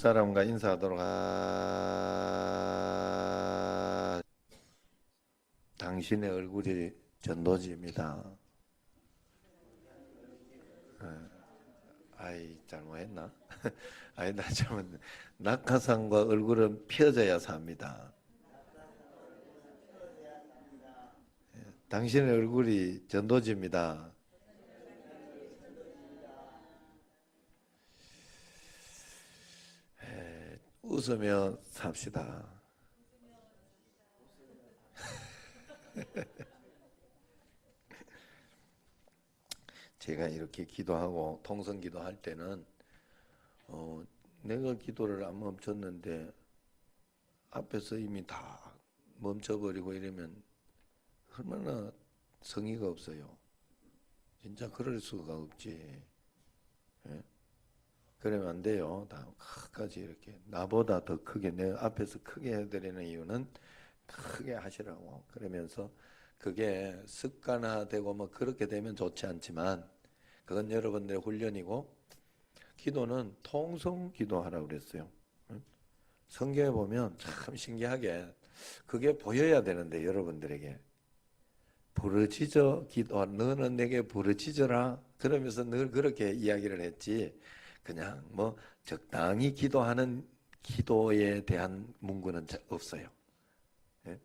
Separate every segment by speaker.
Speaker 1: 사람과 인사하도록 당신의 얼굴이 전도지입니다. 아이 잘못했나? 아이 나 잘못. 낙하산과 얼굴은 펴져야 삽니다. 당신의 얼굴이 전도지입니다. 웃으며 삽시다. 제가 이렇게 기도하고 통성기도 할 때는 내가 기도를 안 멈췄는데 앞에서 이미 다 멈춰버리고 이러면 얼마나 성의가 없어요. 진짜 그럴 수가 없지. 예? 그러면 안 돼요. 다 끝까지 이렇게 나보다 더 크게 내 앞에서 크게 해드리는 이유는 크게 하시라고. 그러면서 그게 습관화되고 뭐 그렇게 되면 좋지 않지만 그건 여러분들의 훈련이고, 기도는 통성 기도하라고 그랬어요. 성경에 보면 참 신기하게 그게 보여야 되는데, 여러분들에게 부르짖어 기도, 너는 내게 부르짖어라 그러면서 늘 그렇게 이야기를 했지, 그냥 뭐 적당히 기도하는 기도에 대한 문구는 없어요. 예?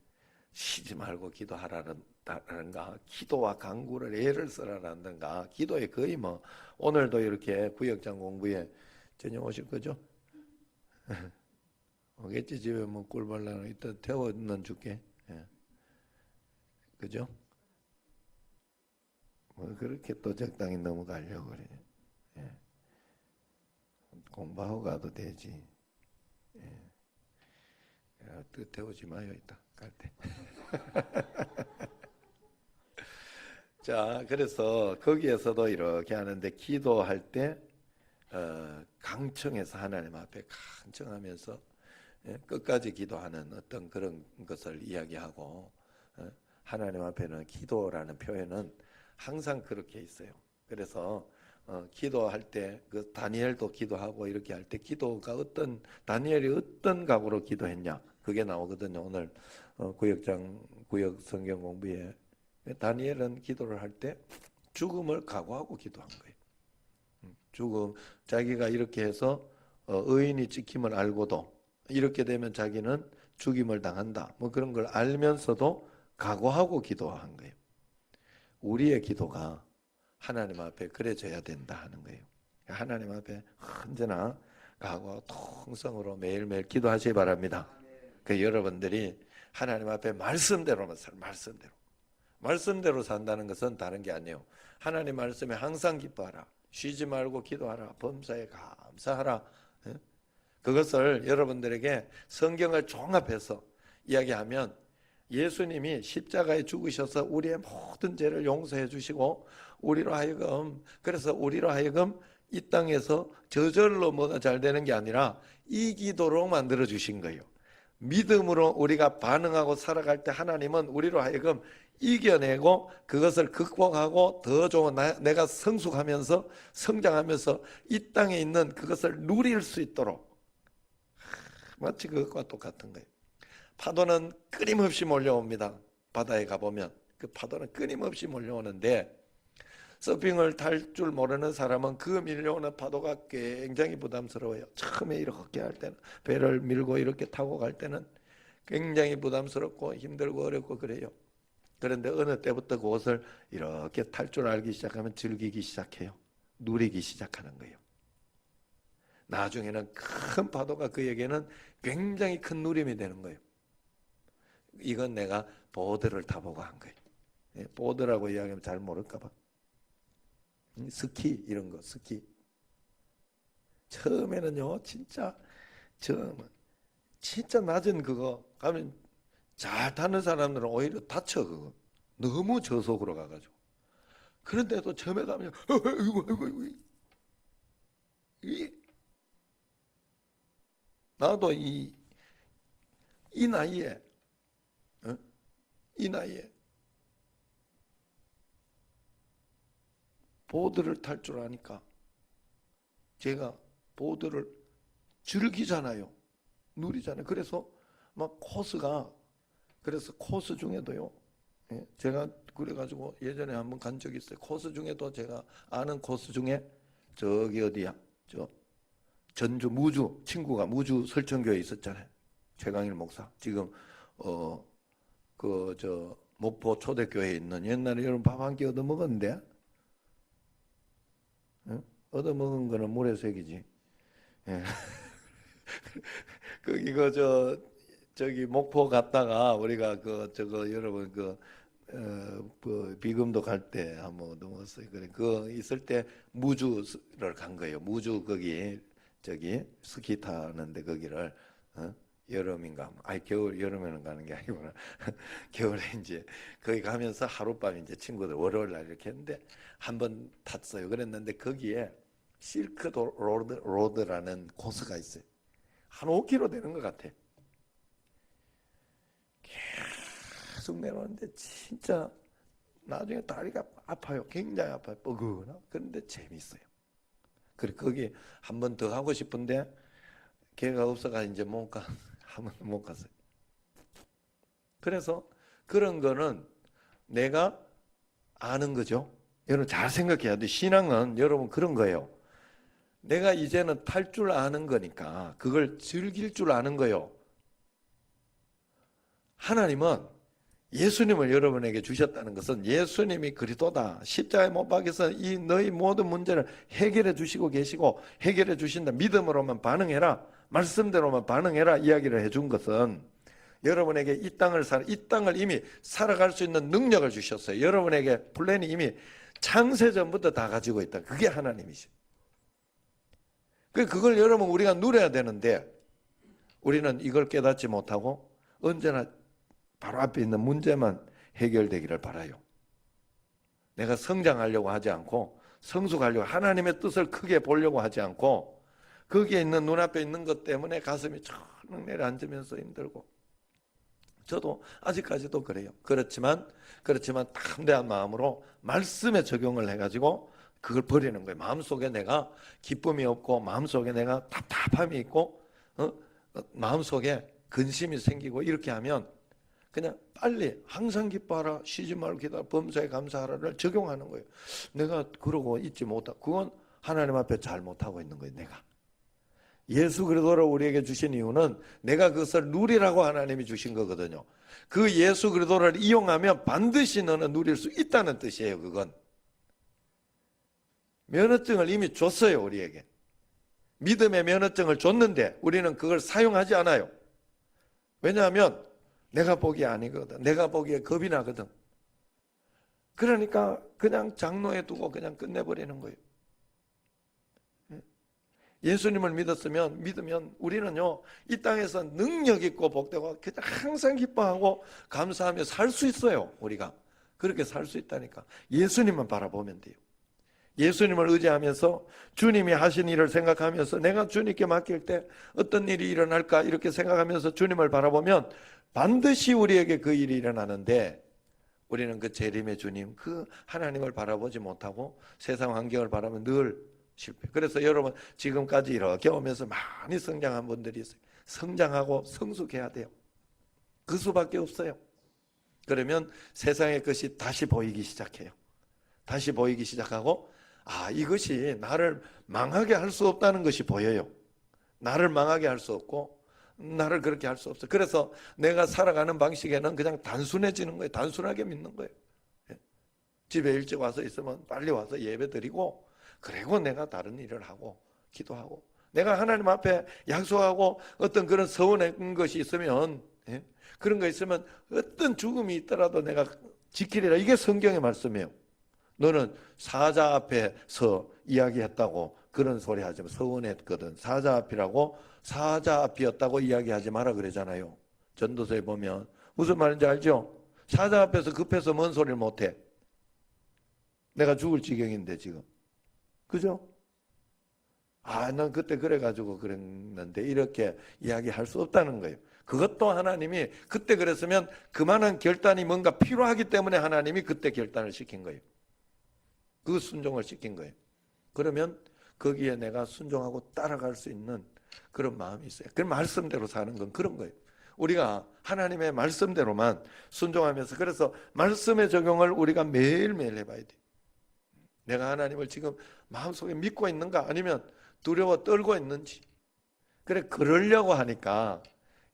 Speaker 1: 쉬지 말고 기도하라는가, 기도와 간구를 애를 쓰라라는가, 기도에 거의 뭐 오늘도 이렇게 구역장 공부에 저녁 오실 거죠? 오겠지. 집에 뭐 꿀벌나는 이따 태워는 줄게. 예. 그죠? 뭐 그렇게 또 적당히 넘어가려고 그래. 예. 공부하고 가도 되지. 또 태우지 마요, 이따 갈 때. 자, 그래서 거기에서도 이렇게 하는데, 기도할 때 강청해서 하나님 앞에 강청하면서 끝까지 기도하는 어떤 그런 것을 이야기하고, 하나님 앞에는 기도라는 표현은 항상 그렇게 있어요. 그래서 기도할 때 그 다니엘도 기도하고 이렇게 할 때 기도가 다니엘이 어떤 각오로 기도했냐, 그게 나오거든요. 오늘 구역 성경 공부에 다니엘은 기도를 할 때 죽음을 각오하고 기도한 거예요. 죽음, 자기가 이렇게 해서 의인이 찍힘을 알고도 이렇게 되면 자기는 죽임을 당한다, 뭐 그런 걸 알면서도 각오하고 기도한 거예요. 우리의 기도가 하나님 앞에 그래져야 된다 하는 거예요. 하나님 앞에 언제나 각오와 통성으로 매일매일 기도하시기 바랍니다. 그 여러분들이 하나님 앞에 말씀대로만 말씀대로 산다는 것은 다른 게 아니에요. 하나님 말씀에 항상 기뻐하라, 쉬지 말고 기도하라, 범사에 감사하라. 그것을 여러분들에게 성경을 종합해서 이야기하면, 예수님이 십자가에 죽으셔서 우리의 모든 죄를 용서해 주시고 그래서 우리로 하여금 이 땅에서 저절로 뭐가 잘 되는 게 아니라 이 기도로 만들어 주신 거예요. 믿음으로 우리가 반응하고 살아갈 때 하나님은 우리로 하여금 이겨내고 그것을 극복하고 더 좋은 내가 성숙하면서 성장하면서 이 땅에 있는 그것을 누릴 수 있도록, 마치 그것과 똑같은 거예요. 파도는 끊임없이 몰려옵니다. 바다에 가보면 그 파도는 끊임없이 몰려오는데, 서핑을 탈 줄 모르는 사람은 그 밀려오는 파도가 굉장히 부담스러워요. 처음에 이렇게 할 때는, 배를 밀고 이렇게 타고 갈 때는 굉장히 부담스럽고 힘들고 어렵고 그래요. 그런데 어느 때부터 그것을 이렇게 탈 줄 알기 시작하면 즐기기 시작해요. 누리기 시작하는 거예요. 나중에는 큰 파도가 그에게는 굉장히 큰 누림이 되는 거예요. 이건 내가 보드를 타보고 한 거예요. 보드라고 이야기하면 잘 모를까 봐. 스키 이런 거, 스키. 처음에는요, 진짜 낮은 그거 가면 잘 타는 사람들은 오히려 다쳐, 그거. 너무 저속으로 가가지고. 그런데도 처음에 가면, 나도 이 나이에, 어? 이 나이에 보드를 탈 줄 아니까 제가 보드를 즐기잖아요. 누리잖아요. 그래서 막 그래서 코스 중에도요. 예, 제가 그래가지고 예전에 한번 간 적이 있어요. 코스 중에도 제가 아는 코스 중에 저기 어디야? 저 전주 무주 친구가 무주 설천교에 있었잖아요. 최강일 목사. 지금 그 저 목포 초대교회에 있는 옛날에 여러분 밥 한 끼 얻어 먹었는데 예? 얻어 먹은 거는 모래색이지. 예. 거기 저기 목포 갔다가 우리가 저거 여러분 그 비금도 갈 때 한번 넘었어요. 그래 그 있을 때 무주를 간 거예요. 무주 거기 저기 스키 타는데 거기를 여름인가? 아니 여름에는 가는 게 아니구나. 겨울에 이제 거기 가면서 하룻밤 이제 친구들 월요일 날 이렇게 했는데 한 번 탔어요. 그랬는데 거기에 실크 로드라는 코스가 있어요. 한 5km 되는 것 같아. 계속 내려오는데 진짜 나중에 다리가 아파요. 굉장히 아파요. 뻐근하고. 그런데 재밌어요. 그래 거기 한 번 더 하고 싶은데 걔가 없어가 이제 한 번 못 갔어요. 그래서 그런 거는 내가 아는 거죠. 여러분 잘 생각해야 돼. 신앙은 여러분 그런 거예요. 내가 이제는 탈 줄 아는 거니까 그걸 즐길 줄 아는 거예요. 하나님은 예수님을 여러분에게 주셨다는 것은 예수님이 그리스도다. 십자가에 못 박혀서 이 너희 모든 문제를 해결해 주시고 계시고 해결해 주신다. 믿음으로만 반응해라. 말씀대로만 반응해라. 이야기를 해준 것은 여러분에게 이 땅을 이미 살아갈 수 있는 능력을 주셨어요. 여러분에게 플랜이 이미 창세전부터 다 가지고 있다. 그게 하나님이죠. 그걸 여러분 우리가 누려야 되는데 우리는 이걸 깨닫지 못하고 언제나 바로 앞에 있는 문제만 해결되기를 바라요. 내가 성장하려고 하지 않고 성숙하려고 하나님의 뜻을 크게 보려고 하지 않고 거기에 있는 눈앞에 있는 것 때문에 가슴이 철렁 내려앉으면서 힘들고 저도 아직까지도 그래요. 그렇지만 담대한 마음으로 말씀에 적용을 해가지고 그걸 버리는 거예요. 마음속에 내가 기쁨이 없고 마음속에 내가 답답함이 있고 마음속에 근심이 생기고 이렇게 하면 그냥 빨리 항상 기뻐하라 쉬지 말고 기도하라 범사에 감사하라를 적용하는 거예요. 내가 그러고 있지 못하고 그건 하나님 앞에 잘못하고 있는 거예요. 내가 예수 그리스도를 우리에게 주신 이유는 내가 그것을 누리라고 하나님이 주신 거거든요. 그 예수 그리스도를 이용하면 반드시 너는 누릴 수 있다는 뜻이에요. 그건 면허증을 이미 줬어요. 우리에게 믿음의 면허증을 줬는데 우리는 그걸 사용하지 않아요. 왜냐하면 내가 보기에 아니거든. 내가 보기에 겁이 나거든. 그러니까 그냥 장로에 두고 그냥 끝내버리는 거예요. 예수님을 믿으면 우리는요 이 땅에서 능력 있고 복되고 그냥 항상 기뻐하고 감사하며 살 수 있어요. 우리가 그렇게 살 수 있다니까. 예수님만 바라보면 돼요. 예수님을 의지하면서 주님이 하신 일을 생각하면서 내가 주님께 맡길 때 어떤 일이 일어날까 이렇게 생각하면서 주님을 바라보면 반드시 우리에게 그 일이 일어나는데 우리는 그 재림의 주님 그 하나님을 바라보지 못하고 세상 환경을 바라보면 늘 실패. 그래서 여러분 지금까지 이렇게 오면서 많이 성장한 분들이 있어요. 성장하고 성숙해야 돼요. 그 수밖에 없어요. 그러면 세상의 것이 다시 보이기 시작해요. 다시 보이기 시작하고 이것이 나를 망하게 할 수 없다는 것이 보여요. 나를 망하게 할 수 없고 나를 그렇게 할 수 없어. 그래서 내가 살아가는 방식에는 그냥 단순해지는 거예요. 단순하게 믿는 거예요. 집에 일찍 와서 있으면 빨리 와서 예배 드리고 그리고 내가 다른 일을 하고 기도하고 내가 하나님 앞에 약속하고 어떤 그런 서운한 것이 있으면 그런 거 있으면 어떤 죽음이 있더라도 내가 지키리라. 이게 성경의 말씀이에요. 너는 사자 앞에서 이야기했다고 그런 소리 하지 마. 서운했거든. 사자 앞이라고 사자 앞이었다고 이야기하지 마라 그러잖아요. 전도서에 보면 무슨 말인지 알죠? 사자 앞에서 급해서 뭔 소리를 못해. 내가 죽을 지경인데 지금. 그죠? 난 그때 그래가지고 그랬는데 이렇게 이야기할 수 없다는 거예요. 그것도 하나님이 그때 그랬으면 그만한 결단이 뭔가 필요하기 때문에 하나님이 그때 결단을 시킨 거예요. 그 순종을 시킨 거예요. 그러면 거기에 내가 순종하고 따라갈 수 있는 그런 마음이 있어요. 그 말씀대로 사는 건 그런 거예요. 우리가 하나님의 말씀대로만 순종하면서, 그래서 말씀의 적용을 우리가 매일매일 해봐야 돼요. 내가 하나님을 지금 마음속에 믿고 있는가, 아니면 두려워 떨고 있는지. 그래, 그러려고 하니까,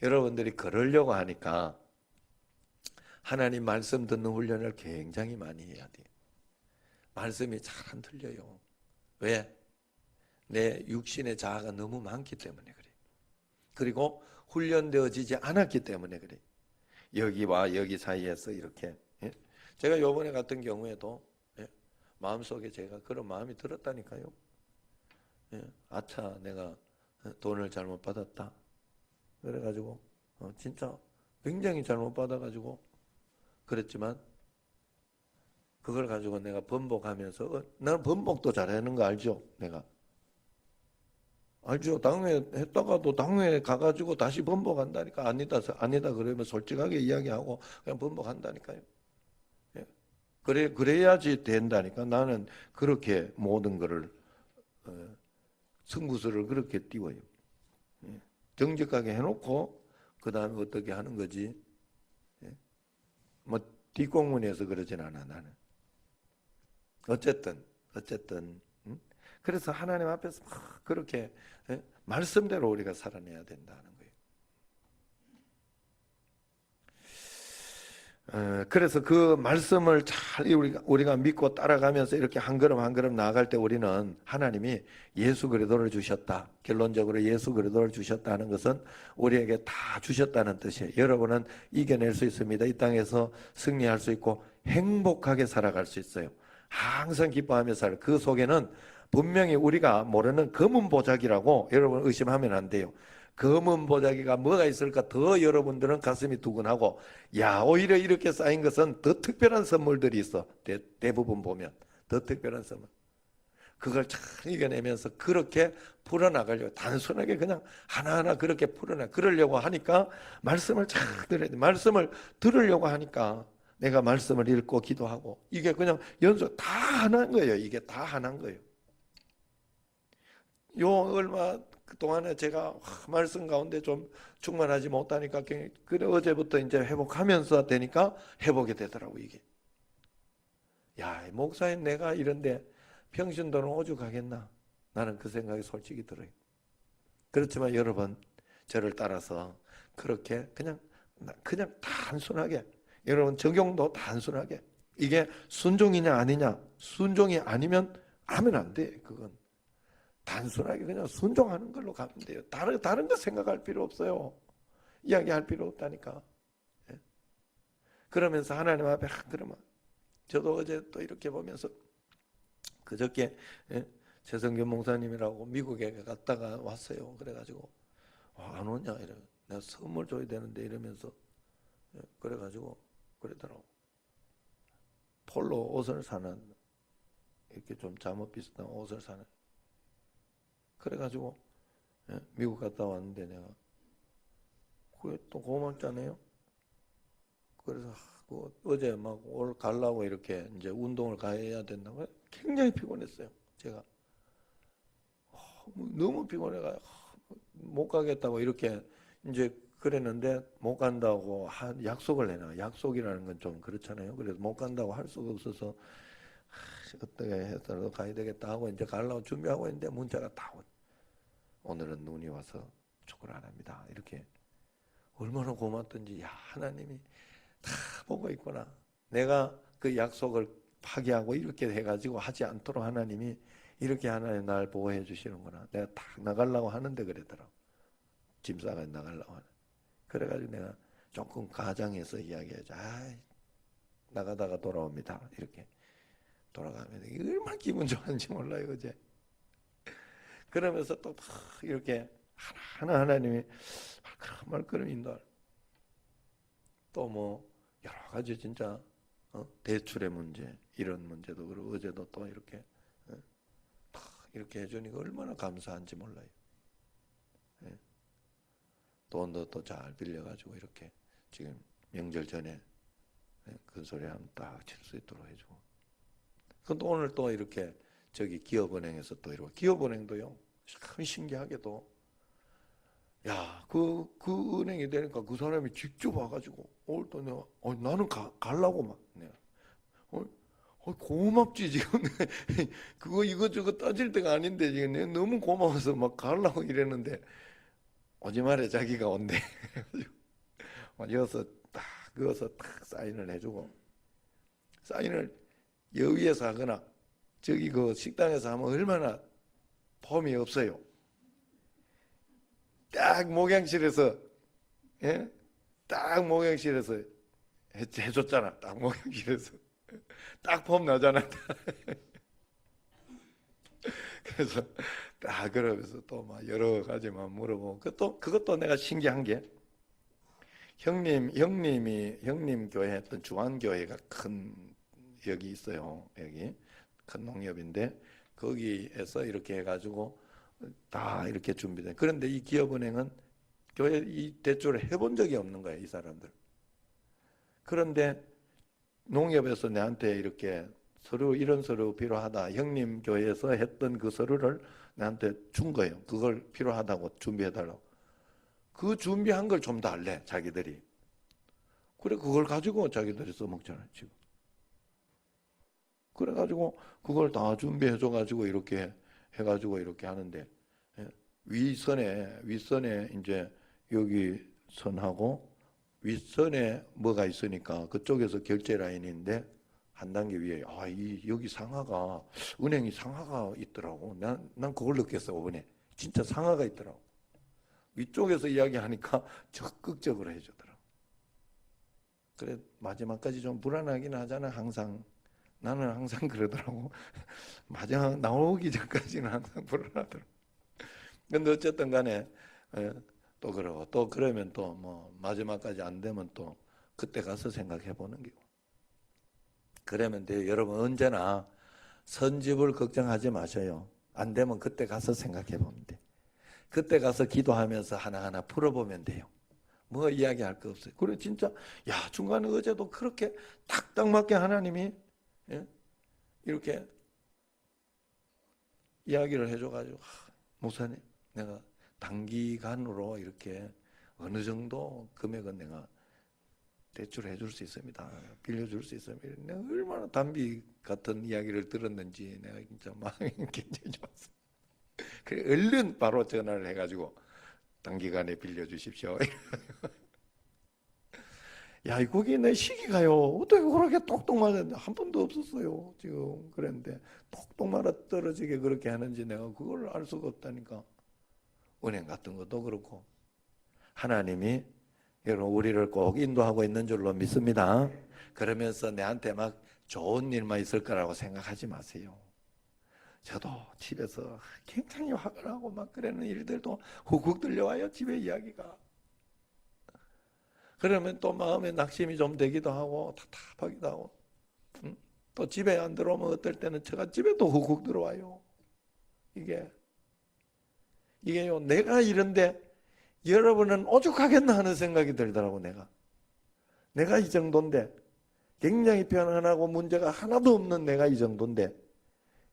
Speaker 1: 여러분들이 그러려고 하니까 하나님 말씀 듣는 훈련을 굉장히 많이 해야 돼요. 말씀이 잘 안 들려요. 왜? 내 육신의 자아가 너무 많기 때문에 그래요. 그리고 훈련되어지지 않았기 때문에 그래요. 여기와 여기 사이에서 이렇게, 예? 제가 요번에 같은 경우에도, 예? 마음속에 제가 그런 마음이 들었다니까요. 예? 아차, 내가 돈을 잘못 받았다. 그래가지고 진짜 굉장히 잘못 받아가지고 그랬지만, 그걸 가지고 내가 번복하면서, 나는 번복도 잘하는 거 알죠? 내가 알죠? 당회 했다가도 당회 가가지고 다시 번복한다니까. 아니다 아니다 그러면 솔직하게 이야기하고 그냥 번복한다니까요. 예. 그래야지 된다니까. 나는 그렇게 모든 거를 승부수를 그렇게 띄워요. 예. 정직하게 해놓고 그 다음에 어떻게 하는 거지. 예. 뭐 뒷공문에서 그러진 않아 나는. 어쨌든 응? 그래서 하나님 앞에서 막 그렇게, 예? 말씀대로 우리가 살아내야 된다는 거예요. 그래서 그 말씀을 잘 우리가 믿고 따라가면서 이렇게 한 걸음 한 걸음 나아갈 때 우리는 하나님이 예수 그리스도를 주셨다. 결론적으로 예수 그리스도를 주셨다는 것은 우리에게 다 주셨다는 뜻이에요. 여러분은 이겨낼 수 있습니다. 이 땅에서 승리할 수 있고 행복하게 살아갈 수 있어요. 항상 기뻐하며 살아요. 그 속에는 분명히 우리가 모르는 검은 보자기라고 여러분 의심하면 안 돼요. 검은 보자기가 뭐가 있을까 더 여러분들은 가슴이 두근하고, 야, 오히려 이렇게 쌓인 것은 더 특별한 선물들이 있어. 대부분 보면 더 특별한 선물. 그걸 잘 이겨내면서 그렇게 풀어나가려고, 단순하게 그냥 하나하나 그렇게 그러려고 하니까 말씀을 잘 들어야 돼. 말씀을 들으려고 하니까 내가 말씀을 읽고 기도하고, 이게 그냥 연속 다 하나인 거예요. 이게 다 하나인 거예요. 요 얼마 동안에 제가 말씀 가운데 좀 충만하지 못하니까, 그래 어제부터 이제 회복하면서 되니까 회복이 되더라고 이게. 야, 목사님 내가 이런데 평신도는 오죽하겠나? 나는 그 생각이 솔직히 들어요. 그렇지만 여러분, 저를 따라서 그렇게 그냥 단순하게, 여러분 적용도 단순하게, 이게 순종이냐 아니냐, 순종이 아니면 하면 안 돼. 그건 단순하게 그냥 순종하는 걸로 가면 돼요. 다른 거 생각할 필요 없어요. 이야기할 필요 없다니까. 예? 그러면서 하나님 앞에, 그러면 저도 어제 또 이렇게 보면서, 그저께, 예? 최성균 목사님이라고 미국에 갔다가 왔어요. 그래가지고 안 오냐 이래. 내가 선물 줘야 되는데 이러면서, 예? 그래가지고 그러더라고. 폴로 옷을 사는, 이렇게 좀 잠옷 비슷한 옷을 사는. 그래가지고, 예? 미국 갔다 왔는데 내가 그게 또 고맙잖아요. 그래서 어제 막 오늘 가려고 이렇게 이제 운동을 가야 된다고 굉장히 피곤했어요. 제가 너무 피곤해가 못 가겠다고 이렇게 이제 그랬는데, 못 간다고 약속을 해놔. 약속이라는 건 좀 그렇잖아요. 그래서 못 간다고 할 수가 없어서 어떻게 해서라도 가야 되겠다 하고 이제 가려고 준비하고 있는데 문자가 다 오늘은 눈이 와서 축구를 안 합니다. 이렇게. 얼마나 고맙던지. 야, 하나님이 다 보고 있구나. 내가 그 약속을 파기하고 이렇게 해가지고 하지 않도록 하나님이 이렇게 하나님 날 보호해 주시는구나. 내가 딱 나가려고 하는데 그러더라고. 짐 싸가 나가려고 하는. 그래가지고 내가 조금 가장해서 이야기하자. 나가다가 돌아옵니다. 이렇게 돌아가면 얼마나 기분 좋았는지 몰라요 어제. 그러면서 또 이렇게 하나하나 하나님이 말끔말끔 인도할. 또 뭐 여러 가지 진짜 대출의 문제, 이런 문제도 그리고 어제도 또 이렇게 이렇게 해주니까 얼마나 감사한지 몰라요. 예. 돈도 또 잘 빌려가지고 이렇게 지금 명절 전에, 예, 그 소리 하면 딱 칠 수 있도록 해주고. 근데 오늘 또 이렇게 저기 기업은행에서 또 이러고, 기업은행도요 참 신기하게도 야, 그 은행이 되니까 그 사람이 직접 와가지고, 오늘 또 내가, 나는 가려고 막, 내가. 어, 고맙지, 지금. 그거 이것저것 따질 때가 아닌데, 지금 내가 너무 고마워서 막 가려고 이랬는데, 오지 말에 자기가 온대. 여기서 딱, 그어서 딱 사인을 해주고, 사인을 여위에서 하거나, 저기 그 식당에서 하면 얼마나 폼이 없어요. 딱 목양실에서, 예? 딱 목양실에서 해줬잖아. 딱 목양실에서. 딱 폼 나잖아. 그래서 딱 그러면서 또 막 여러 가지만 물어보고, 그것도 내가 신기한 게, 형님 교회 했던 중앙교회가 큰, 여기 있어요. 여기. 큰 농협인데, 거기에서 이렇게 해가지고 다 이렇게 준비된. 그런데 이 기업은행은 교회 이 대출을 해본 적이 없는 거예요, 이 사람들. 그런데 농협에서 내한테 이렇게 서류, 이런 서류 필요하다. 형님 교회에서 했던 그 서류를 내한테 준 거예요. 그걸 필요하다고 준비해달라고. 그 준비한 걸 좀 더 알래, 자기들이. 그래, 그걸 가지고 자기들이 써먹잖아요, 지금. 그래가지고 그걸 다 준비해줘가지고 이렇게 해가지고 이렇게 하는데, 예, 윗선에 이제 여기 선하고 윗선에 뭐가 있으니까 그쪽에서 결제 라인인데 한 단계 위에 여기 상하가, 은행이 상하가 있더라고. 난 그걸 느꼈어. 이번에 진짜 상하가 있더라고. 위쪽에서 이야기하니까 적극적으로 해주더라고. 그래, 마지막까지 좀 불안하긴 하잖아. 나는 항상 그러더라고. 마지막 나오기 전까지는 항상 불안하더라고. 근데 어쨌든 간에, 또 그러고, 또 그러면 또 뭐 마지막까지 안 되면 또 그때 가서 생각해 보는 거고. 그러면 돼요. 여러분, 언제나 선집을 걱정하지 마셔요. 안 되면 그때 가서 생각해 보면 돼. 그때 가서 기도하면서 하나하나 풀어보면 돼요. 뭐 이야기할 거 없어요. 그래, 진짜, 야, 중간에 어제도 그렇게 딱딱 맞게 하나님이, 예? 이렇게 이야기를 해줘가지고, 목사님, 내가 단기간으로 이렇게 어느 정도 금액은 내가 대출해 줄 수 있습니다. 빌려줄 수 있습니다. 내가 얼마나 단비 같은 이야기를 들었는지 내가 진짜 마음이 굉장히 좋았어. 그래, 얼른 바로 전화를 해가지고 단기간에 빌려주십시오. 야, 거기 내 시기가요. 어떻게 그렇게 똑똑 맞았는데 한 번도 없었어요. 지금 그랬는데 똑똑 맞아 떨어지게 그렇게 하는지 내가 그걸 알 수가 없다니까. 은행 같은 것도 그렇고 하나님이 여러분 우리를 꼭 인도하고 있는 줄로 믿습니다. 그러면서 내한테 막 좋은 일만 있을 거라고 생각하지 마세요. 저도 집에서 굉장히 화가 나고 막 그러는 일들도 훅훅 들려와요. 집에 이야기가. 그러면 또 마음에 낙심이 좀 되기도 하고 답답하기도 하고, 또 집에 안 들어오면 어떨 때는 제가 집에 또 훅훅 들어와요. 이게요, 내가 이런데 여러분은 오죽하겠나 하는 생각이 들더라고. 내가 이 정도인데, 굉장히 편안하고 문제가 하나도 없는 내가 이 정도인데,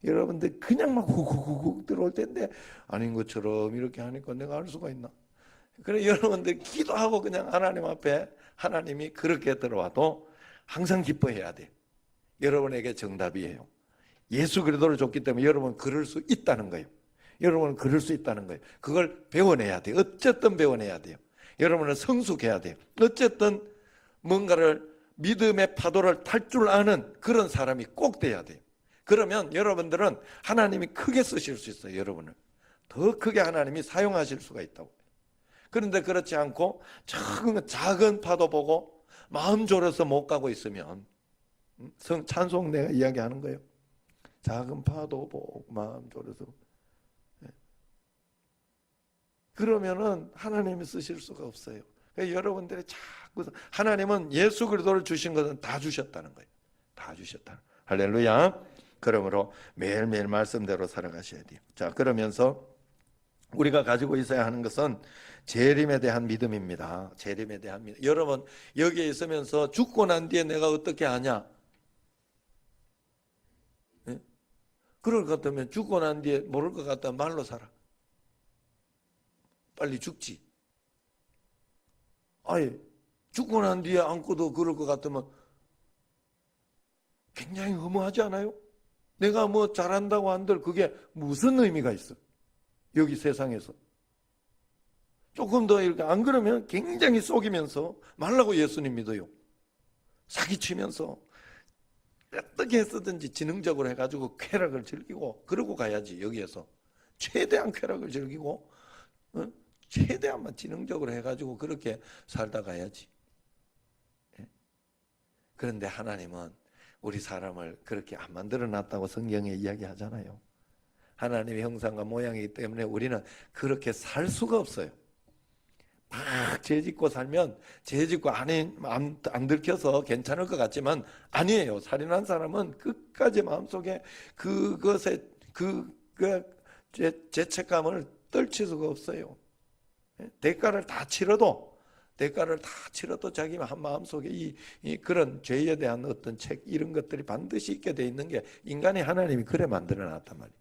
Speaker 1: 여러분들 그냥 막 훅훅훅 들어올 텐데 아닌 것처럼 이렇게 하니까 내가 알 수가 있나? 그래, 여러분들 기도하고 그냥 하나님 앞에, 하나님이 그렇게 들어와도 항상 기뻐해야 돼. 여러분에게 정답이에요. 예수 그리스도를 줬기 때문에 여러분 그럴 수 있다는 거예요. 여러분은 그럴 수 있다는 거예요. 그걸 배워내야 돼요. 어쨌든 배워내야 돼요. 여러분은 성숙해야 돼요. 어쨌든 뭔가를, 믿음의 파도를 탈 줄 아는 그런 사람이 꼭 돼야 돼요. 그러면 여러분들은 하나님이 크게 쓰실 수 있어요. 여러분을 더 크게 하나님이 사용하실 수가 있다고. 그런데 그렇지 않고 작은 파도 보고 마음 졸여서 못 가고 있으면, 찬송 내가 이야기하는 거예요. 작은 파도 보고 마음 졸여서, 그러면은 하나님이 쓰실 수가 없어요. 그러니까 여러분들이 자꾸, 하나님은 예수 그리스도를 주신 것은 다 주셨다는 거예요. 다 주셨다. 할렐루야. 그러므로 매일매일 말씀대로 살아가셔야 돼요. 자, 그러면서 우리가 가지고 있어야 하는 것은 재림에 대한 믿음입니다. 재림에 대한 믿음. 여러분, 여기에 있으면서 죽고 난 뒤에 내가 어떻게 하냐? 예? 그럴 것 같으면 죽고 난 뒤에 모를 것 같다면 말로 살아. 빨리 죽지. 아니, 죽고 난 뒤에 안고도 그럴 것 같으면 굉장히 허무하지 않아요? 내가 뭐 잘한다고 한들 그게 무슨 의미가 있어? 여기 세상에서. 조금 더 이렇게 안 그러면 굉장히 속이면서 말라고 예수님 믿어요. 사기치면서 어떻게 해서든지 지능적으로 해가지고 쾌락을 즐기고 그러고 가야지. 여기에서 최대한 쾌락을 즐기고 최대한만 지능적으로 해가지고 그렇게 살다 가야지. 그런데 하나님은 우리 사람을 그렇게 안 만들어 놨다고 성경에 이야기하잖아요. 하나님의 형상과 모양이기 때문에 우리는 그렇게 살 수가 없어요. 막 죄짓고 살면 죄짓고 안 들켜서 괜찮을 것 같지만 아니에요. 살인한 사람은 끝까지 마음속에 그것에 죄책감을 떨칠 수가 없어요. 대가를 다 치러도 자기 마음속에 이 그런 죄에 대한 어떤 책 이런 것들이 반드시 있게 돼 있는 게 인간이 하나님이 그래 만들어 놨단 말이에요.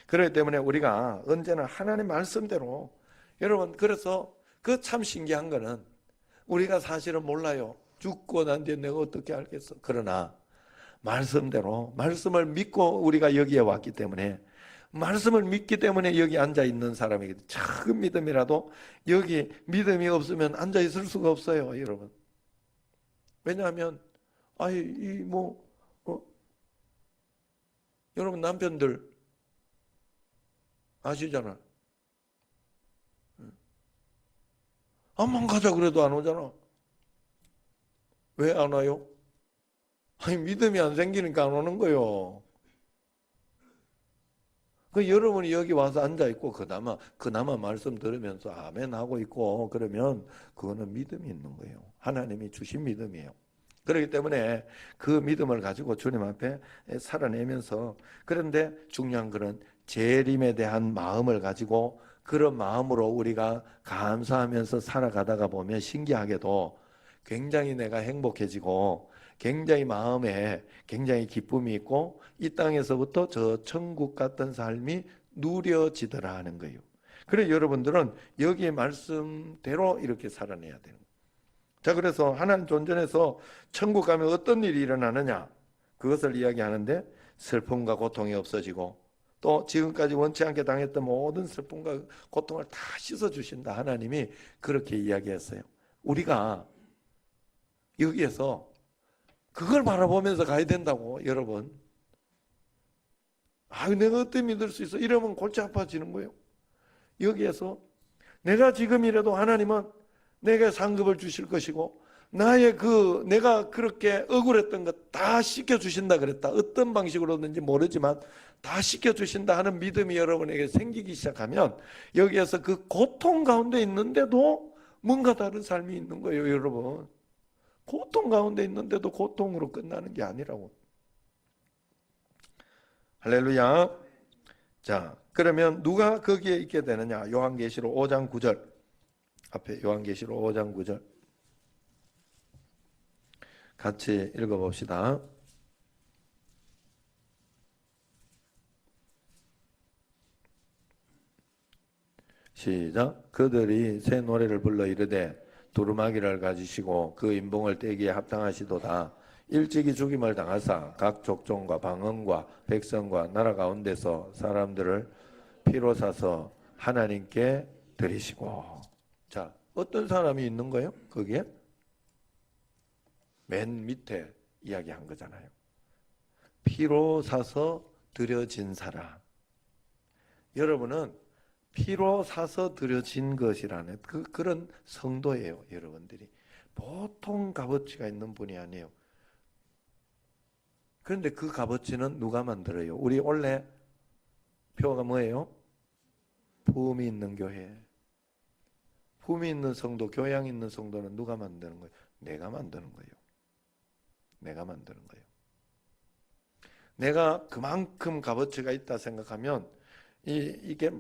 Speaker 1: 그렇기 때문에 우리가 언제나 하나님 말씀대로 여러분 그래서 그 참 신기한 거는 우리가 사실은 몰라요. 죽고 난 뒤에 내가 어떻게 알겠어. 그러나 말씀대로 말씀을 믿고 우리가 여기에 왔기 때문에 말씀을 믿기 때문에 여기 앉아 있는 사람이거든요. 작은 믿음이라도 여기 믿음이 없으면 앉아 있을 수가 없어요, 여러분. 왜냐하면 여러분 남편들 아시잖아. 암만 가자 그래도 안 오잖아. 왜 안 와요? 아니 믿음이 안 생기니까 안 오는 거요. 그 여러분이 여기 와서 앉아 있고 그나마 말씀 들으면서 아멘 하고 있고 그러면 그거는 믿음이 있는 거예요. 하나님이 주신 믿음이에요. 그렇기 때문에 그 믿음을 가지고 주님 앞에 살아내면서 그런데 중요한 것은 재림에 대한 마음을 가지고 그런 마음으로 우리가 감사하면서 살아가다가 보면 신기하게도 굉장히 내가 행복해지고 굉장히 마음에 굉장히 기쁨이 있고 이 땅에서부터 저 천국 같은 삶이 누려지더라 하는 거예요. 그래 여러분들은 여기에 말씀대로 이렇게 살아내야 되는 거예요. 자, 그래서 하나님 존전에서 천국 가면 어떤 일이 일어나느냐 그것을 이야기하는데 슬픔과 고통이 없어지고 또 지금까지 원치 않게 당했던 모든 슬픔과 고통을 다 씻어주신다. 하나님이 그렇게 이야기했어요. 우리가 여기에서 그걸 바라보면서 가야 된다고 여러분. 내가 어떻게 믿을 수 있어? 이러면 골치 아파지는 거예요. 여기에서 내가 지금이라도 하나님은 내게 상급을 주실 것이고 나의 내가 그렇게 억울했던 것 다 씻겨주신다 그랬다. 어떤 방식으로든지 모르지만 다 씻겨주신다 하는 믿음이 여러분에게 생기기 시작하면 여기에서 그 고통 가운데 있는데도 뭔가 다른 삶이 있는 거예요, 여러분. 고통 가운데 있는데도 고통으로 끝나는 게 아니라고. 할렐루야. 자, 그러면 누가 거기에 있게 되느냐? 요한계시록 5장 9절. 앞에 요한계시록 5장 9절. 같이 읽어봅시다. 시작. 그들이 새 노래를 불러 이르되 두루마기를 가지시고 그 인봉을 떼기에 합당하시도다. 일찍이 죽임을 당하사 각 족종과 방언과 백성과 나라 가운데서 사람들을 피로 사서 하나님께 드리시고. 자, 어떤 사람이 있는 거예요? 거기에? 맨 밑에 이야기한 거잖아요. 피로 사서 드려진 사람. 여러분은 피로 사서 드려진 것이라는 그런 성도예요. 여러분들이 보통 값어치가 있는 분이 아니에요. 그런데 그 값어치는 누가 만들어요? 우리 원래 표가 뭐예요? 부음이 있는 교회, 부음이 있는 성도, 교양 있는 성도는 누가 만드는 거예요? 내가 만드는 거예요. 내가 만드는 거예요. 내가 그만큼 값어치가 있다 생각하면 이게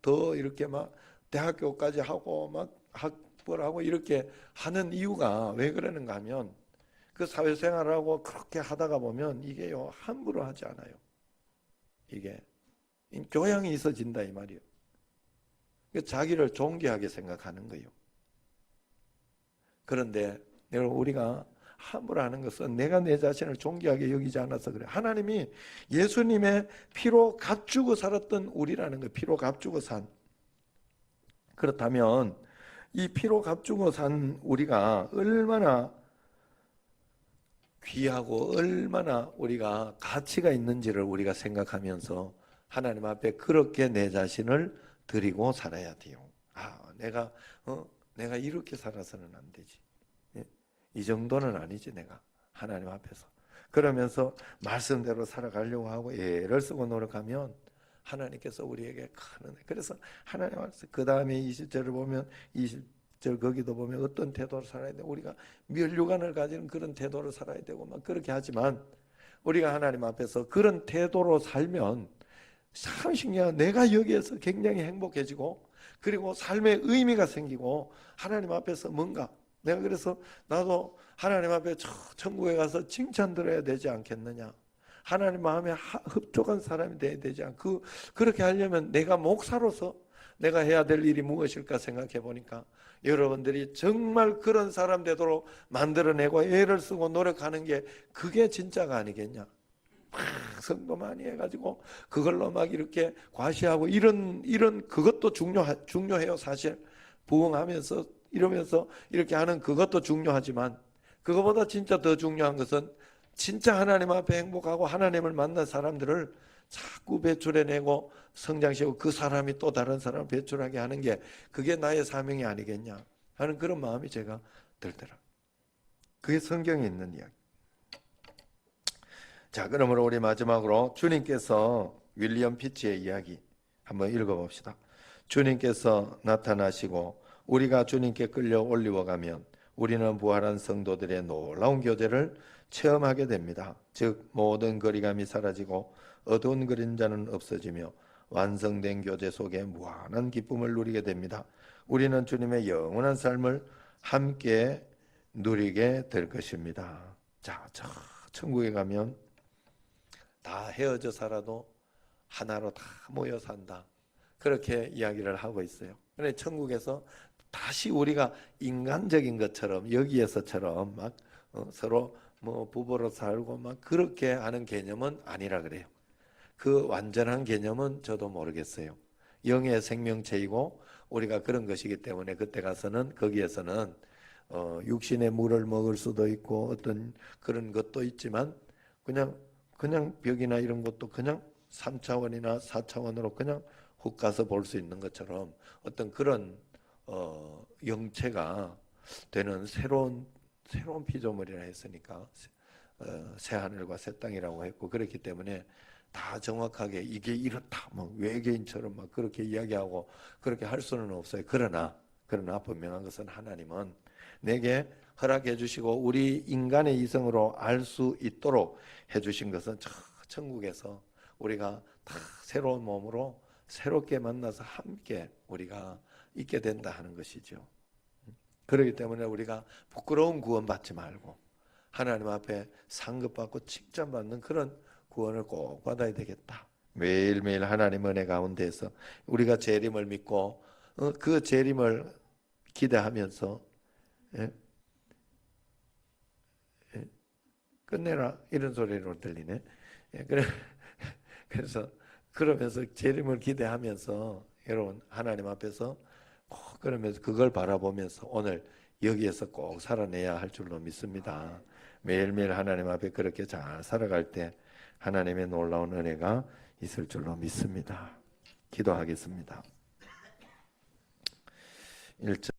Speaker 1: 더 이렇게 대학교까지 하고 학벌 하고 이렇게 하는 이유가 왜 그러는가 하면 그 사회생활하고 그렇게 하다가 보면 이게요 함부로 하지 않아요. 이게 교양이 있어진다 이 말이에요. 자기를 존귀하게 생각하는 거예요. 그런데 여러분, 우리가 함부로 하는 것은 내가 내 자신을 존귀하게 여기지 않아서 그래. 하나님이 예수님의 피로 값주고 살았던 우리라는 거예요. 피로 값주고 산. 그렇다면 이 피로 값주고 산 우리가 얼마나 귀하고 얼마나 우리가 가치가 있는지를 우리가 생각하면서 하나님 앞에 그렇게 내 자신을 드리고 살아야 돼요. 내가 이렇게 살아서는 안 되지. 이 정도는 아니지, 내가 하나님 앞에서. 그러면서 말씀대로 살아가려고 하고 애를 쓰고 노력하면 하나님께서 우리에게 큰 은혜. 그래서 하나님 앞에서 그 다음에 20절을 보면 20절 거기도 보면 어떤 태도로 살아야 돼. 우리가 면류관을 가지는 그런 태도로 살아야 되고 막 그렇게 하지만 우리가 하나님 앞에서 그런 태도로 살면 참 신기한, 내가 여기에서 굉장히 행복해지고 그리고 삶의 의미가 생기고 하나님 앞에서 뭔가 내가 그래서 나도 하나님 앞에 천국에 가서 칭찬 들어야 되지 않겠느냐. 하나님 마음에 흡족한 사람이 돼야 되지 않고 그렇게 하려면 내가 목사로서 내가 해야 될 일이 무엇일까 생각해 보니까 여러분들이 정말 그런 사람 되도록 만들어내고 애를 쓰고 노력하는 게 그게 진짜가 아니겠냐. 성도 많이 해가지고 그걸로 막 이렇게 과시하고 이런 그것도 중요해요. 사실 부흥하면서 이러면서 이렇게 하는 그것도 중요하지만 그거보다 진짜 더 중요한 것은 진짜 하나님 앞에 행복하고 하나님을 만난 사람들을 자꾸 배출해내고 성장시키고 그 사람이 또 다른 사람을 배출하게 하는 게 그게 나의 사명이 아니겠냐 하는 그런 마음이 제가 들더라. 그게 성경에 있는 이야기. 자, 그러므로 우리 마지막으로 주님께서 윌리엄 피치의 이야기 한번 읽어봅시다. 주님께서 나타나시고 우리가 주님께 끌려 올리워가면 우리는 부활한 성도들의 놀라운 교제를 체험하게 됩니다. 즉 모든 거리감이 사라지고 어두운 그림자는 없어지며 완성된 교제 속에 무한한 기쁨을 누리게 됩니다. 우리는 주님의 영원한 삶을 함께 누리게 될 것입니다. 자, 저 천국에 가면 다 헤어져 살아도 하나로 다 모여 산다. 그렇게 이야기를 하고 있어요. 그런데 천국에서 다시 우리가 인간적인 것처럼 여기에서처럼 막 서로 뭐 부부로 살고 막 그렇게 하는 개념은 아니라 그래요. 그 완전한 개념은 저도 모르겠어요. 영의 생명체이고 우리가 그런 것이기 때문에 그때 가서는 거기에서는 육신의 물을 먹을 수도 있고 어떤 그런 것도 있지만 그냥 벽이나 이런 것도 그냥 3차원이나 4차원으로 그냥 훅 가서 볼 수 있는 것처럼 어떤 그런 영체가 되는 새로운 피조물이라 했으니까 새 하늘과 새 땅이라고 했고 그렇기 때문에 다 정확하게 이게 이렇다 뭐 외계인처럼 막 그렇게 이야기하고 그렇게 할 수는 없어요. 그러나 분명한 것은 하나님은 내게 허락해 주시고 우리 인간의 이성으로 알 수 있도록 해 주신 것은 천국에서 우리가 다 새로운 몸으로 새롭게 만나서 함께 우리가 있게 된다 하는 것이죠. 그렇기 때문에 우리가 부끄러운 구원 받지 말고 하나님 앞에 상급받고 칭찬받는 그런 구원을 꼭 받아야 되겠다. 매일매일 하나님 은혜 가운데서 우리가 재림을 믿고 그 재림을 기대하면서 끝내라 이런 소리로 들리네. 그래서 그러면서 재림을 기대하면서 여러분 하나님 앞에서 꼭 그러면서 그걸 바라보면서 오늘 여기에서 꼭 살아내야 할 줄로 믿습니다. 매일매일 하나님 앞에 그렇게 잘 살아갈 때 하나님의 놀라운 은혜가 있을 줄로 믿습니다. 기도하겠습니다. 1절